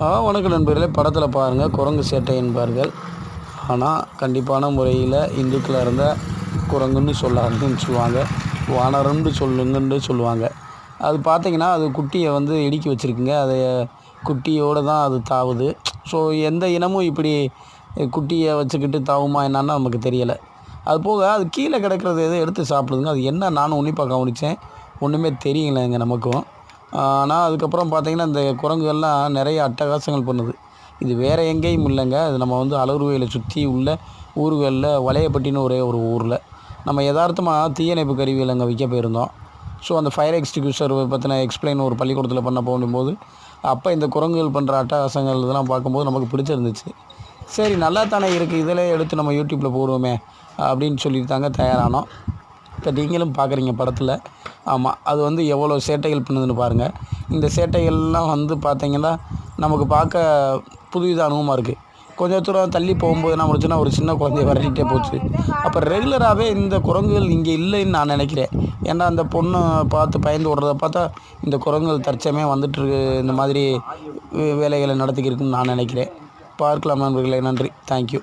வணக்கம் நண்பர்களே. படத்தில் பாருங்கள் குரங்கு சேட்டை என்பார்கள். ஆனால் கண்டிப்பான முறையில் இந்துக்களாக இருந்தால் குரங்குன்னு சொல்லாதுன்னு சொல்லுவாங்க, வானரம்னு சொல்லுங்கன்னு சொல்லுவாங்க. அது பார்த்திங்கன்னா அது குட்டியை வந்து இடுக்கி வச்சுருக்குங்க. அதை குட்டியோடு தான் அது தாவுது. ஸோ எந்த இனமும் இப்படி குட்டியை வச்சுக்கிட்டு தாவுமா என்னான்னு நமக்கு தெரியலை. அது போக அது கீழே கிடக்கிறது எதை எடுத்து சாப்பிடுதுங்க. அது என்ன நானும் உன்னிப்பாக கவனித்தேன், ஒன்றுமே தெரியலைங்க நமக்கும். ஆனால் அதுக்கப்புறம் பார்த்திங்கன்னா இந்த குரங்குகள்லாம் நிறைய அட்டகாசங்கள் பண்ணுது. இது வேறு எங்கேயும் இல்லைங்க. அது நம்ம வந்து அலர்வேலை சுற்றி உள்ள ஊர்களில் வலையப்பட்டின்னு ஒரே ஒரு ஊரில் நம்ம யதார்த்தமாக தீயணைப்பு கருவிகள் அங்கே விற்க போயிருந்தோம். ஸோ அந்த ஃபயர் எக்ஸ்டிங்யூஷர் பற்றின எக்ஸ்பிளைன் ஒரு பள்ளிக்கூடத்தில் பண்ண போகும்போது அப்போ இந்த குரங்குகள் பண்ணுற அட்டகாசங்கள் இதெல்லாம் பார்க்கும்போது நமக்கு பிடிச்சிருந்துச்சு. சரி நல்லா தானே இருக்குது, இதில் எடுத்து நம்ம யூடியூப்பில் போடுவோமே அப்படின்னு சொல்லிட்டு தாங்க தயாரானோம். இப்போ நீங்களும் பார்க்குறீங்க படத்தில். ஆமாம், அது வந்து எவ்வளோ சேட்டைகள் பண்ணுதுன்னு பாருங்கள். இந்த சேட்டைகள்லாம் வந்து பார்த்திங்கன்னா நமக்கு பார்க்க புதுவித அனுபவமாக இருக்குது. கொஞ்சம் தூரம் தள்ளி போகும்போது என்ன முடிச்சுன்னா ஒரு சின்ன குழந்தைய விரட்டிகிட்டே போச்சு. அப்போ ரெகுலராகவே இந்த குரங்குகள் இங்கே இல்லைன்னு நான் நினைக்கிறேன். ஏன்னா அந்த பொண்ணை பார்த்து பயந்து ஓடுறத பார்த்தா இந்த குரங்குகள் தற்சமயம் வந்துட்டுருக்கு, இந்த மாதிரி வேலைகளை நடத்திக்கிருக்குன்னு நான் நினைக்கிறேன். பார்க்கலாம் நண்பர்களே. நன்றி. தேங்க்யூ.